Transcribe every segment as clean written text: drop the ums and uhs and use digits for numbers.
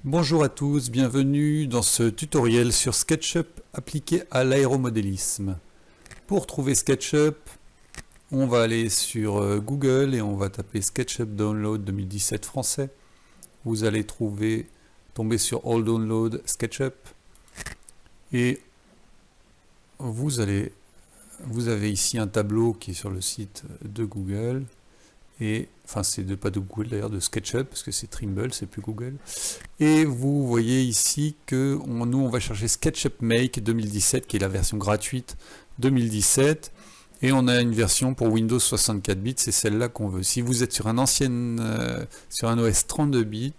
Bonjour à tous, bienvenue dans ce tutoriel sur SketchUp appliqué à l'aéromodélisme. Pour trouver SketchUp, on va aller sur Google et on va taper SketchUp Download 2017 français. Vous allez tomber sur All Download SketchUp et vous avez ici un tableau qui est sur le site de Google. Et enfin pas de Google d'ailleurs, de SketchUp, parce que c'est Trimble, c'est plus Google. Et vous voyez ici que nous on va chercher SketchUp Make 2017, qui est la version gratuite 2017, et on a une version pour Windows 64 bits, c'est celle-là qu'on veut. Si vous êtes sur un sur un OS 32 bits,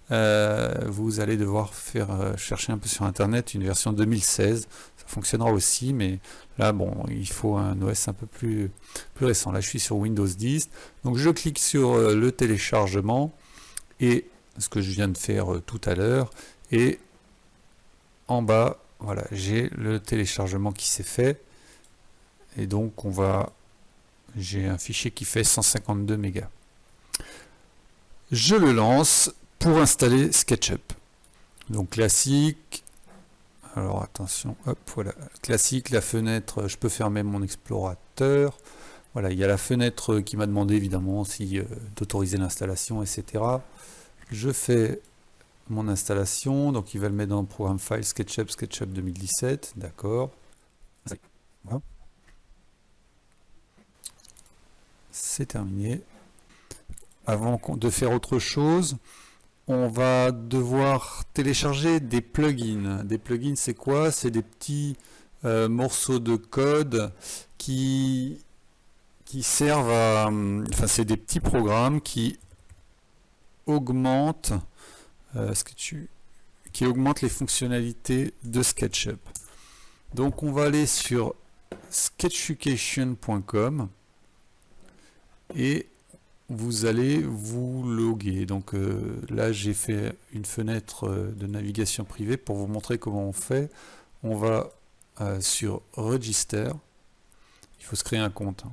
vous allez devoir chercher un peu sur internet une version 2016. Ça fonctionnera aussi, mais là bon, il faut un OS un peu plus récent. Là je suis sur Windows 10, donc je clique sur le téléchargement, et ce que je viens de faire tout à l'heure, et en bas voilà, j'ai le téléchargement qui s'est fait, et donc j'ai un fichier qui fait 152 mégas. Je le lance pour installer SketchUp. Donc classique, alors attention, hop, voilà, classique, la fenêtre, je peux fermer mon explorateur. Voilà, il y a la fenêtre qui m'a demandé évidemment d'autoriser l'installation, etc. Je fais mon installation, donc il va le mettre dans le programme File SketchUp 2017, d'accord. Voilà. C'est terminé. Avant de faire autre chose, on va devoir télécharger des plugins. Des plugins, c'est quoi? C'est des petits morceaux de code qui servent à... Enfin, c'est des petits programmes qui augmentent les fonctionnalités de SketchUp. Donc on va aller sur sketchucation.com et vous allez vous loguer. Donc là j'ai fait une fenêtre de navigation privée pour vous montrer comment on fait. On va sur Register, il faut se créer un compte.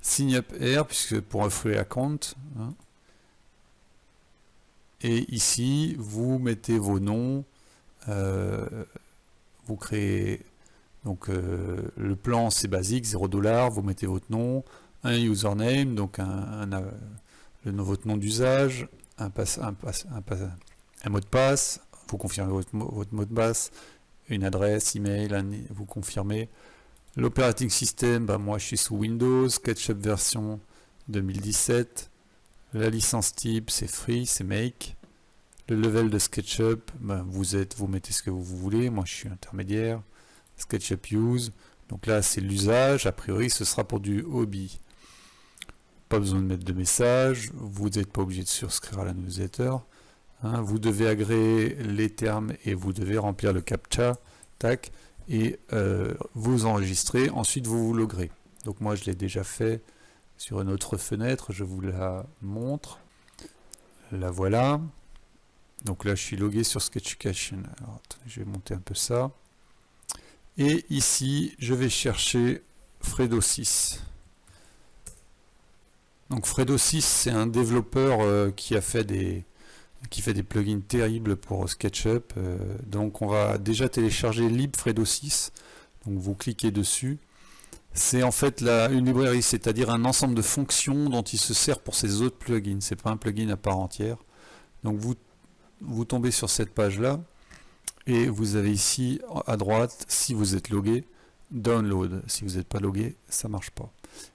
Sign up here, puisque pour un free account, hein. Et ici vous mettez vos noms, vous créez donc le plan, c'est basique, 0$, vous mettez votre nom, un username, donc votre nom d'usage, un mot de passe, vous confirmez votre mot de passe, une adresse, email, vous confirmez. L'operating system, moi je suis sous Windows, SketchUp version 2017. La licence type, c'est free, c'est make. Le level de SketchUp, vous mettez ce que vous voulez. Moi, je suis intermédiaire. SketchUp use. Donc là, c'est l'usage. A priori, ce sera pour du hobby. Pas besoin de mettre de message. Vous n'êtes pas obligé de souscrire à la newsletter. Hein, vous devez agréer les termes et vous devez remplir le CAPTCHA. Tac. Et vous enregistrez. Ensuite, vous vous loguerez. Donc moi, je l'ai déjà fait sur une autre fenêtre, je vous la montre. La voilà. Donc là, je suis logué sur Sketchucation. Alors, attendez, je vais monter un peu ça. Et ici, je vais chercher Fredo6. Donc Fredo6, c'est un développeur qui fait des plugins terribles pour SketchUp. Donc on va déjà télécharger libfredo6. Donc vous cliquez dessus. C'est en fait une librairie, c'est-à-dire un ensemble de fonctions dont il se sert pour ses autres plugins. C'est pas un plugin à part entière. Donc vous tombez sur cette page-là et vous avez ici à droite, si vous êtes logué, download. Si vous n'êtes pas logué, ça marche pas.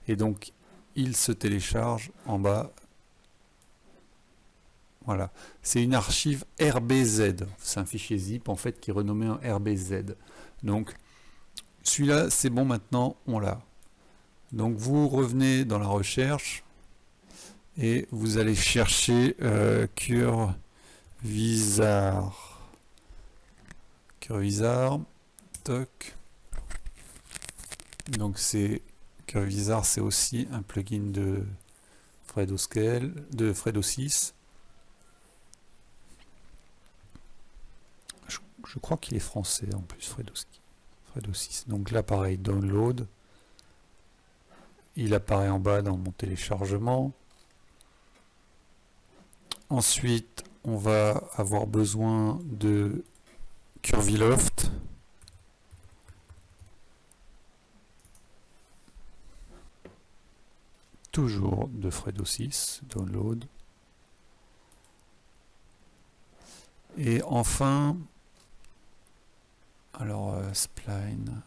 Et donc il se télécharge en bas. Voilà, c'est une archive RBZ. C'est un fichier zip en fait qui est renommé en RBZ. Donc celui-là, c'est bon, maintenant on l'a. Donc vous revenez dans la recherche et vous allez chercher Curvisar. Toc. Donc Curvisar, c'est aussi un plugin de Fredo-Scale, de Fredo6. Je crois qu'il est français en plus, Fredo6. Donc là, pareil, download. Il apparaît en bas dans mon téléchargement. Ensuite, on va avoir besoin de Curviloft. Toujours de Fredo 6, download. Et enfin, alors spline.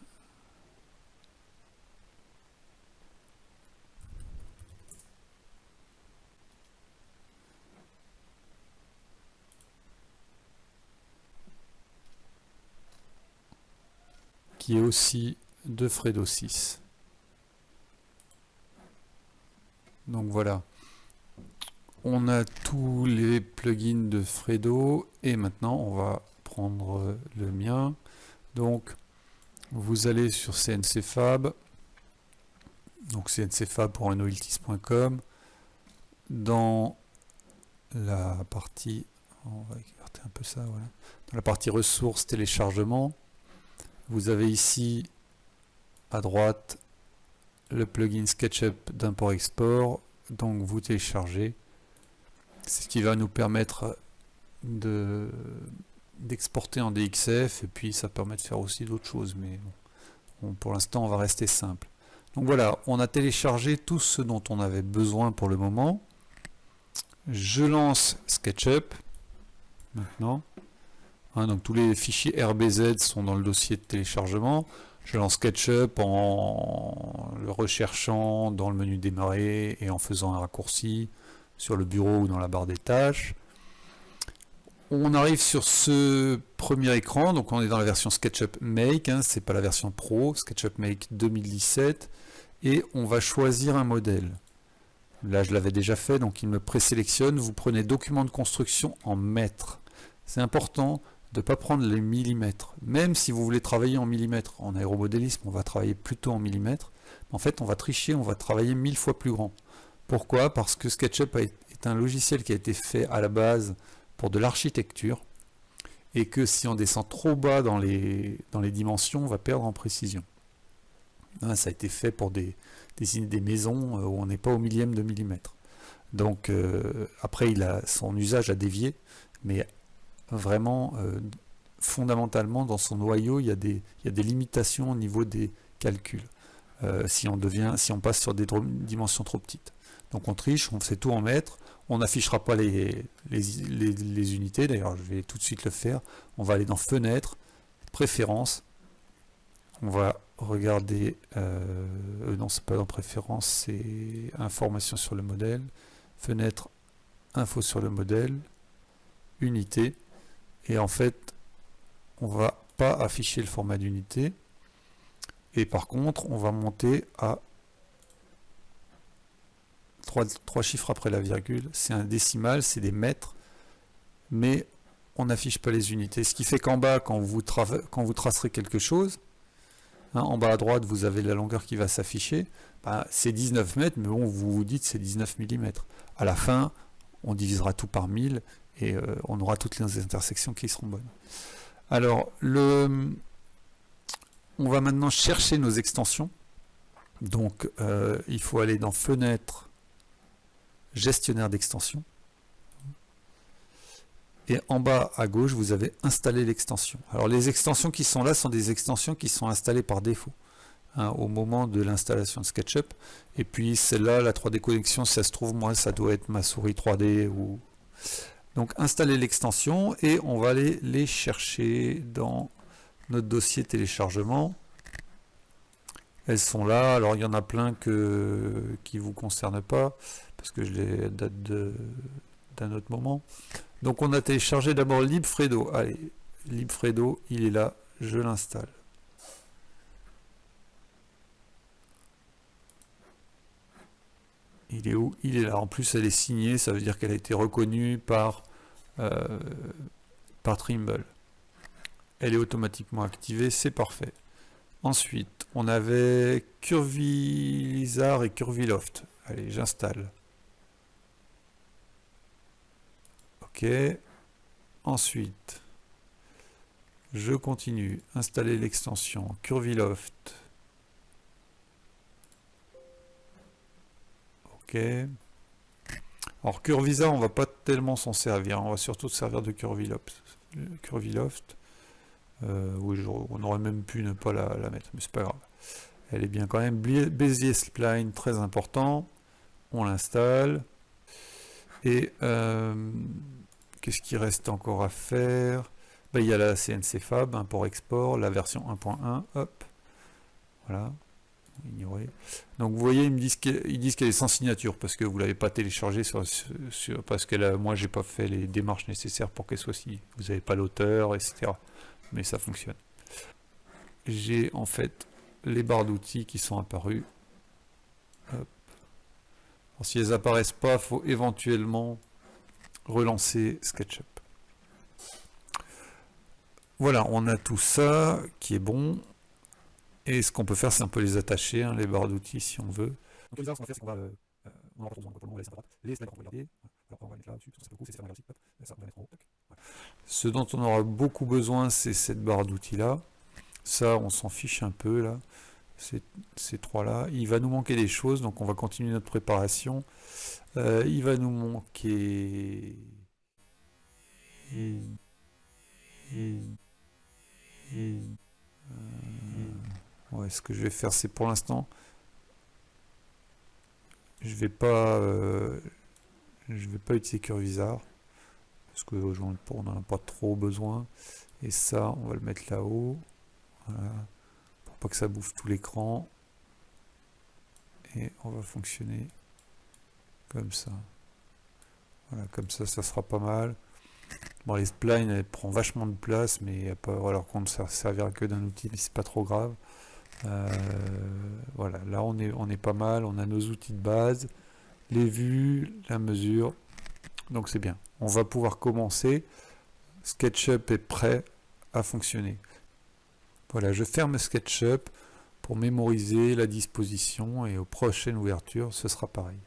Qui est aussi de Fredo 6. Donc voilà, on a tous les plugins de Fredo et maintenant on va prendre le mien. Donc vous allez sur CNC Fab, donc CNC Fab pour unoiltis.com. Dans la partie, on va écarter un peu ça, voilà. Dans la partie ressources téléchargement, vous avez ici à droite le plugin SketchUp d'import-export, donc vous téléchargez. C'est ce qui va nous permettre d'exporter en DXF, et puis ça permet de faire aussi d'autres choses, mais bon, pour l'instant on va rester simple. Donc voilà, on a téléchargé tout ce dont on avait besoin pour le moment. Je lance SketchUp maintenant. Donc tous les fichiers RBZ sont dans le dossier de téléchargement. Je lance SketchUp en le recherchant dans le menu démarrer et en faisant un raccourci sur le bureau ou dans la barre des tâches. On arrive sur ce premier écran, donc on est dans la version SketchUp Make, c'est pas la version Pro, SketchUp Make 2017, et on va choisir un modèle. Là je l'avais déjà fait, donc il me présélectionne. Vous prenez document de construction en mètres. C'est important de ne pas prendre les millimètres. Même si vous voulez travailler en millimètres, en aéromodélisme, on va travailler plutôt en millimètres. En fait, on va tricher, on va travailler 1000 fois plus grand. Pourquoi? Parce que SketchUp est un logiciel qui a été fait à la base pour de l'architecture, et que si on descend trop bas dans les dimensions, on va perdre en précision. Ça a été fait pour des maisons où on n'est pas au millième de millimètre. Donc après, son usage a dévié, mais vraiment fondamentalement dans son noyau il y a des limitations au niveau des calculs si on passe sur des dimensions trop petites. Donc on triche, on fait tout en mètres, on n'affichera pas les unités, d'ailleurs je vais tout de suite le faire. On va aller dans fenêtre, préférences, on va regarder non, c'est pas dans préférences, c'est information sur le modèle, fenêtre, info sur le modèle, unité. Et en fait, on va pas afficher le format d'unité. Et par contre, on va monter à 3 chiffres après la virgule. C'est un décimal, c'est des mètres. Mais on n'affiche pas les unités. Ce qui fait qu'en bas, quand vous tracerez quelque chose, en bas à droite, vous avez la longueur qui va s'afficher. C'est 19 mètres, mais bon, vous vous dites c'est 19 mm. À la fin, on divisera tout par 1000. Et on aura toutes les intersections qui seront bonnes. Alors, on va maintenant chercher nos extensions. Donc, il faut aller dans Fenêtre, Gestionnaire d'extensions. Et en bas à gauche, vous avez Installer l'extension. Alors, les extensions qui sont là sont des extensions qui sont installées par défaut au moment de l'installation de SketchUp. Et puis, celle-là, la 3D connexion, si ça se trouve, moi, ça doit être ma souris 3D ou... Donc installer l'extension et on va aller les chercher dans notre dossier téléchargement. Elles sont là, alors il y en a plein qui ne vous concernent pas, parce que je les date d'un autre moment. Donc on a téléchargé d'abord LibFredo. Allez, LibFredo, il est là, je l'installe. Il est où? Il est là. En plus, elle est signée, ça veut dire qu'elle a été reconnue par Trimble. Elle est automatiquement activée, c'est parfait. Ensuite, on avait Curvilizar et Curviloft. Allez, j'installe. Ok. Ensuite, je continue. Installer l'extension Curviloft. Ok. Alors Curvisa, on va pas tellement s'en servir, on va surtout se servir de Curviloft. Oui, on aurait même pu ne pas la mettre, mais c'est pas grave. Elle est bien quand même. Bezier Spline, très important. On l'installe. Et qu'est-ce qu'il reste encore à faire? Ben, il y a la CNC Fab, import-export, la version 1.1, hop. Voilà. Ignorer. Donc vous voyez, ils disent qu'elle est sans signature parce que vous l'avez pas téléchargée parce que moi j'ai pas fait les démarches nécessaires pour qu'elle soit signée. Vous n'avez pas l'auteur, etc. Mais ça fonctionne. J'ai en fait les barres d'outils qui sont apparues. Hop. Alors, si elles apparaissent pas, il faut éventuellement relancer SketchUp. Voilà, on a tout ça qui est bon. Et ce qu'on peut faire, c'est un peu les attacher, hein, les barres d'outils, si on veut. Donc, ce qu'on va faire, c'est qu'on va... on aura pas trop besoin, pour le moment, on va laisser un peu de les slides, on va regarder. Alors, on va mettre là dessus, parce que ça fait beaucoup, c'est graphique. Hop, ça, on va mettre en haut. Voilà. Ce dont on aura beaucoup besoin, c'est cette barre d'outils-là. Ça, on s'en fiche un peu, là. Ces trois-là. Il va nous manquer des choses, donc on va continuer notre préparation. Il va nous manquer... Ouais, ce que je vais faire, c'est pour l'instant, je vais pas utiliser Curvisar parce que on n'en a pas trop besoin. Et ça, on va le mettre là-haut, voilà, pour pas que ça bouffe tout l'écran. Et on va fonctionner comme ça. Voilà, comme ça sera pas mal. Bon, les splines, elles prennent vachement de place, mais alors qu'on ne servira que d'un outil, mais c'est pas trop grave. Voilà, là on est pas mal, on a nos outils de base, les vues, la mesure, donc c'est bien. On va pouvoir commencer. SketchUp est prêt à fonctionner. Voilà, je ferme SketchUp pour mémoriser la disposition et aux prochaines ouvertures, ce sera pareil.